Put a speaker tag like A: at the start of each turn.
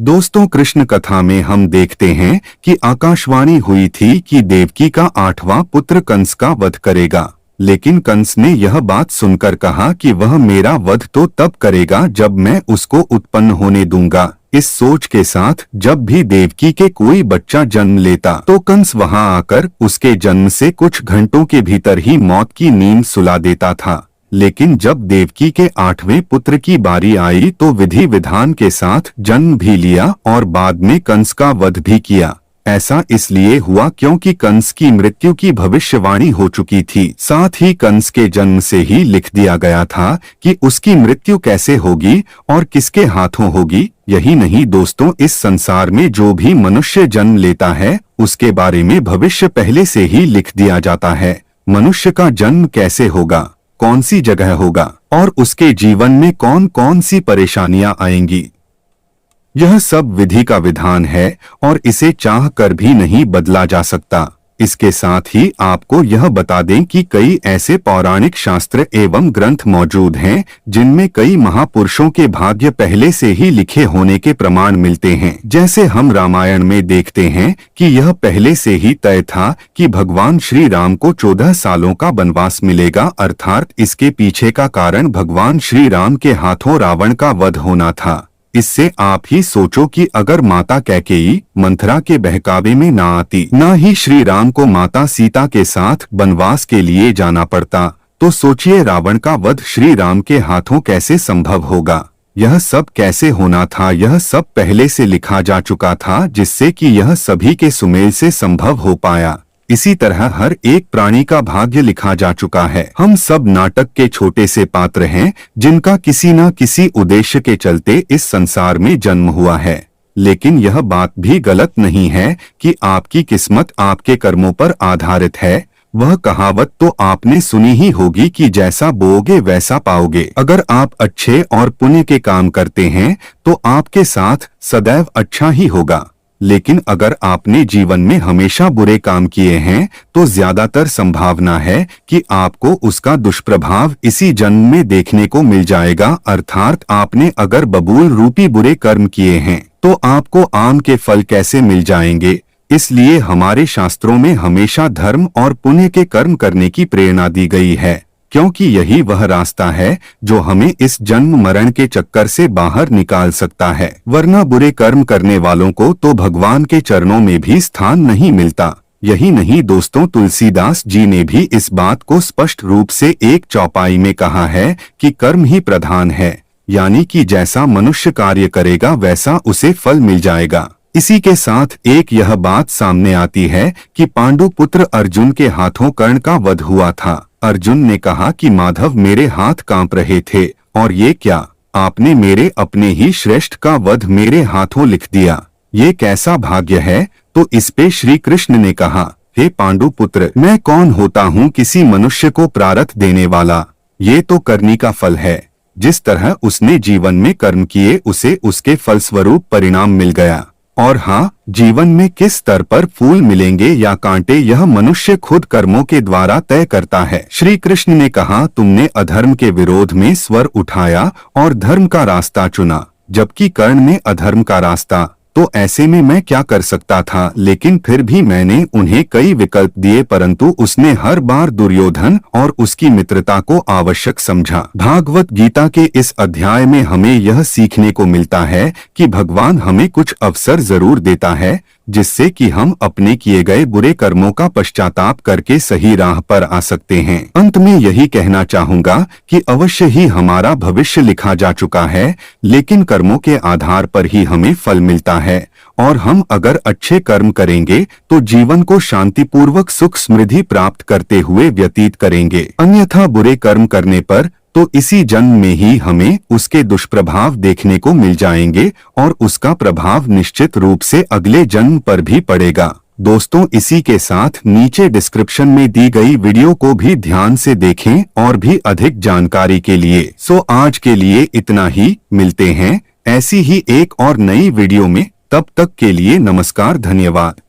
A: दोस्तों, कृष्ण कथा में हम देखते हैं कि आकाशवाणी हुई थी कि देवकी का 8वां पुत्र कंस का वध करेगा। लेकिन कंस ने यह बात सुनकर कहा कि वह मेरा वध तो तब करेगा जब मैं उसको उत्पन्न होने दूंगा। इस सोच के साथ जब भी देवकी के कोई बच्चा जन्म लेता तो कंस वहां आकर उसके जन्म से कुछ घंटों के भीतर ही मौत की नींद सुला देता था। लेकिन जब देवकी के 8वें पुत्र की बारी आई तो विधि विधान के साथ जन्म भी लिया और बाद में कंस का वध भी किया। ऐसा इसलिए हुआ क्योंकि कंस की मृत्यु की भविष्यवाणी हो चुकी थी। साथ ही कंस के जन्म से ही लिख दिया गया था कि उसकी मृत्यु कैसे होगी और किसके हाथों होगी। यही नहीं दोस्तों, इस संसार में जो भी मनुष्य जन्म लेता है उसके बारे में भविष्य पहले से ही लिख दिया जाता है। मनुष्य का जन्म कैसे होगा, कौन सी जगह होगा और उसके जीवन में कौन कौन सी परेशानियां आएंगी, यह सब विधि का विधान है और इसे चाह कर भी नहीं बदला जा सकता। इसके साथ ही आपको यह बता दें कि कई ऐसे पौराणिक शास्त्र एवं ग्रंथ मौजूद हैं जिनमें कई महापुरुषों के भाग्य पहले से ही लिखे होने के प्रमाण मिलते हैं। जैसे हम रामायण में देखते हैं कि यह पहले से ही तय था कि भगवान श्री राम को 14 सालों का वनवास मिलेगा, अर्थात इसके पीछे का कारण भगवान श्री राम के हाथों रावण का वध होना था। इससे आप ही सोचो कि अगर माता कैकेयी मंथरा के बहकावे में ना आती, ना ही श्री राम को माता सीता के साथ वनवास के लिए जाना पड़ता, तो सोचिए रावण का वध श्री राम के हाथों कैसे संभव होगा। यह सब कैसे होना था, यह सब पहले से लिखा जा चुका था, जिससे कि यह सभी के सुमेल से संभव हो पाया। इसी तरह हर एक प्राणी का भाग्य लिखा जा चुका है। हम सब नाटक के छोटे से पात्र हैं जिनका किसी न किसी उद्देश्य के चलते इस संसार में जन्म हुआ है। लेकिन यह बात भी गलत नहीं है कि आपकी किस्मत आपके कर्मों पर आधारित है। वह कहावत तो आपने सुनी ही होगी कि जैसा बोओगे वैसा पाओगे। अगर आप अच्छे और पुण्य के काम करते हैं तो आपके साथ सदैव अच्छा ही होगा। लेकिन अगर आपने जीवन में हमेशा बुरे काम किए हैं तो ज्यादातर संभावना है कि आपको उसका दुष्प्रभाव इसी जन्म में देखने को मिल जाएगा। अर्थात आपने अगर बबूल रूपी बुरे कर्म किए हैं तो आपको आम के फल कैसे मिल जाएंगे। इसलिए हमारे शास्त्रों में हमेशा धर्म और पुण्य के कर्म करने की प्रेरणा दी गई है, क्योंकि यही वह रास्ता है जो हमें इस जन्म मरण के चक्कर से बाहर निकाल सकता है। वरना बुरे कर्म करने वालों को तो भगवान के चरणों में भी स्थान नहीं मिलता। यही नहीं दोस्तों, तुलसीदास जी ने भी इस बात को स्पष्ट रूप से एक चौपाई में कहा है कि कर्म ही प्रधान है, यानी कि जैसा मनुष्य कार्य करेगा वैसा उसे फल मिल जाएगा। इसी के साथ एक यह बात सामने आती है कि पांडु पुत्र अर्जुन के हाथों कर्ण का वध हुआ था। अर्जुन ने कहा कि माधव, मेरे हाथ कांप रहे थे और ये क्या, आपने मेरे अपने ही श्रेष्ठ का वध मेरे हाथों लिख दिया, ये कैसा भाग्य है। तो इस पे श्री कृष्ण ने कहा, हे पांडु पुत्र, मैं कौन होता हूँ किसी मनुष्य को प्रारब्ध देने वाला। ये तो करनी का फल है। जिस तरह उसने जीवन में कर्म किए उसे उसके फलस्वरूप परिणाम मिल गया। और हाँ, जीवन में किस स्तर पर फूल मिलेंगे या कांटे यह मनुष्य खुद कर्मों के द्वारा तय करता है। श्री कृष्ण ने कहा, तुमने अधर्म के विरोध में स्वर उठाया और धर्म का रास्ता चुना, जबकि कर्ण ने अधर्म का रास्ता। तो ऐसे में मैं क्या कर सकता था। लेकिन फिर भी मैंने उन्हें कई विकल्प दिए, परंतु उसने हर बार दुर्योधन और उसकी मित्रता को आवश्यक समझा। भागवत गीता के इस अध्याय में हमें यह सीखने को मिलता है कि भगवान हमें कुछ अवसर जरूर देता है, जिससे कि हम अपने किए गए बुरे कर्मों का पश्चाताप करके सही राह पर आ सकते हैं। अंत में यही कहना चाहूँगा कि अवश्य ही हमारा भविष्य लिखा जा चुका है, लेकिन कर्मों के आधार पर ही हमें फल मिलता है। और हम अगर अच्छे कर्म करेंगे तो जीवन को शांतिपूर्वक सुख समृद्धि प्राप्त करते हुए व्यतीत करेंगे। अन्यथा बुरे कर्म करने पर तो इसी जन्म में ही हमें उसके दुष्प्रभाव देखने को मिल जाएंगे और उसका प्रभाव निश्चित रूप से अगले जन्म पर भी पड़ेगा। दोस्तों, इसी के साथ नीचे डिस्क्रिप्शन में दी गई वीडियो को भी ध्यान से देखें और भी अधिक जानकारी के लिए। आज के लिए इतना ही। मिलते हैं ऐसी ही एक और नई वीडियो में। तब तक के लिए नमस्कार, धन्यवाद।